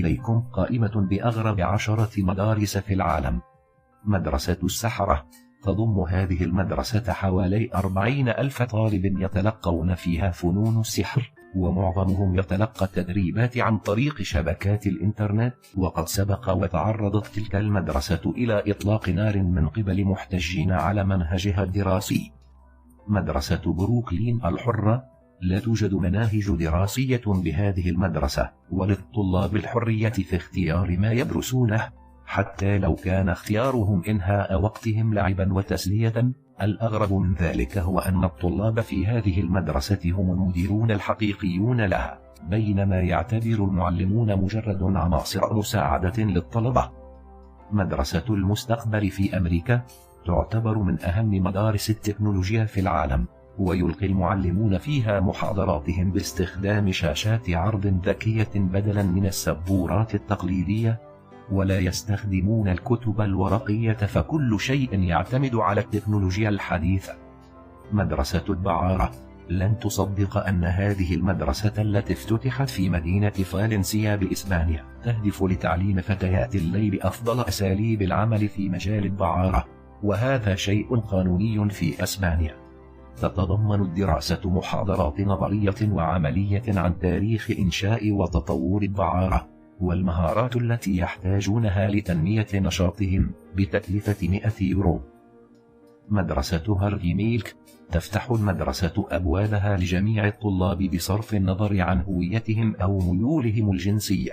إليكم قائمة بأغرب 10 مدارس في العالم. مدرسة السحرة. تضم هذه المدرسة حوالي 40,000 طالب يتلقون فيها فنون السحر، ومعظمهم يتلقى التدريبات عن طريق شبكات الإنترنت. وقد سبق وتعرضت تلك المدرسة إلى إطلاق نار من قبل محتجين على منهجها الدراسي. مدرسة بروكلين الحرة. لا توجد مناهج دراسية بهذه المدرسة، وللطلاب الحرية في اختيار ما يدرسونه، حتى لو كان اختيارهم إنهاء وقتهم لعبا وتسلية. الأغرب من ذلك هو أن الطلاب في هذه المدرسة هم المديرون الحقيقيون لها، بينما يعتبر المعلمون مجرد عناصر مساعدة للطلبة. مدرسة المستقبل في أمريكا. تعتبر من أهم مدارس التكنولوجيا في العالم، ويلقي المعلمون فيها محاضراتهم باستخدام شاشات عرض ذكية بدلا من السبورات التقليدية، ولا يستخدمون الكتب الورقية، فكل شيء يعتمد على التكنولوجيا الحديثة. مدرسة الدعارة. لن تصدق أن هذه المدرسة التي افتتحت في مدينة فالنسيا بإسبانيا تهدف لتعليم فتيات الليل أفضل أساليب العمل في مجال الدعارة، وهذا شيء قانوني في أسبانيا. تتضمن الدراسة محاضرات نظرية وعملية عن تاريخ إنشاء وتطور الدعارة، والمهارات التي يحتاجونها لتنمية نشاطهم، بتكلفة 100 يورو. مدرسة هارفي ميلك. تفتح المدرسة أبوابها لجميع الطلاب بصرف النظر عن هويتهم أو ميولهم الجنسية،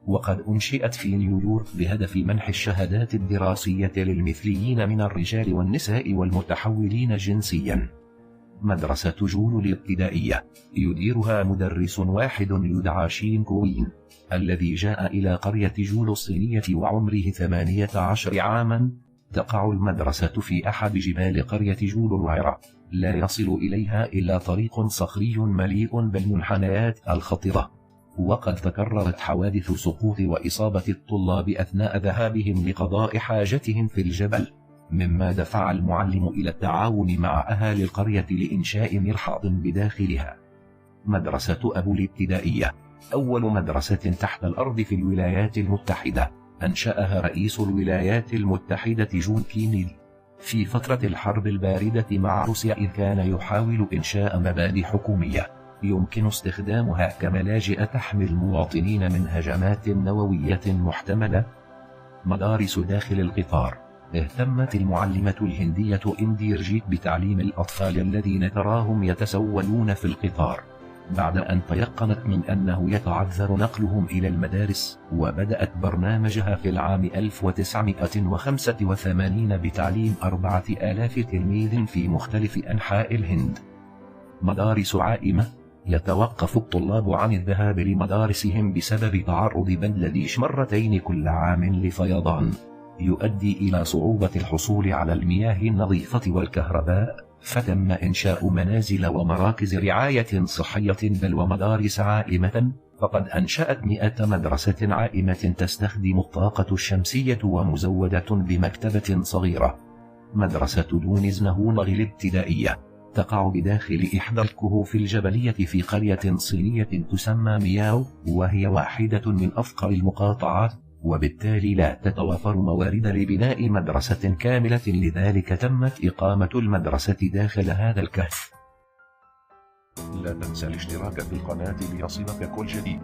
وقد أنشئت في نيويورك بهدف منح الشهادات الدراسية للمثليين من الرجال والنساء والمتحولين جنسيا. مدرسة جول الابتدائية. يديرها مدرس واحد يدعى شين كوين، الذي جاء إلى قرية جول الصينية وعمره 18 عاما. تقع المدرسة في أحد جبال قرية جول الوعرة، لا يصل إليها إلا طريق صخري مليء بالمنحنيات الخطرة، وقد تكررت حوادث سقوط وإصابة الطلاب أثناء ذهابهم لقضاء حاجتهم في الجبل، مما دفع المعلم إلى التعاون مع أهالي القرية لإنشاء مرحاض بداخلها. مدرسة أبو الابتدائية. أول مدرسة تحت الأرض في الولايات المتحدة، أنشأها رئيس الولايات المتحدة جون كينيدي في فترة الحرب الباردة مع روسيا، إذ كان يحاول إنشاء مباني حكومية يمكن استخدامها كملاجئ تحمي المواطنين من هجمات نووية محتملة. مدارس داخل القطار. اهتمت المعلمة الهندية إنديرجيت بتعليم الأطفال الذين تراهم يتسولون في القطار، بعد أن تيقنت من أنه يتعذر نقلهم إلى المدارس، وبدأت برنامجها في العام 1985 بتعليم 4000 تلميذ في مختلف أنحاء الهند. مدارس عائمة. يتوقف الطلاب عن الذهاب لمدارسهم بسبب تعرض بنغلاديش مرتين كل عام لفيضان يؤدي إلى صعوبة الحصول على المياه النظيفة والكهرباء، فتم إنشاء منازل ومراكز رعاية صحية بل ومدارس عائمة، فقد أنشأت 100 مدرسة عائمة تستخدم الطاقة الشمسية ومزودة بمكتبة صغيرة. مدرسة دونز نهونغ الابتدائية. تقع بداخل إحدى الكهوف الجبلية في قرية صينية تسمى مياو، وهي واحدة من أفقر المقاطعات، وبالتالي لا تتوافر موارد لبناء مدرسة كاملة، لذلك تمت إقامة المدرسة داخل هذا الكهف. لا تنسى الاشتراك في القناة ليصلك كل جديد.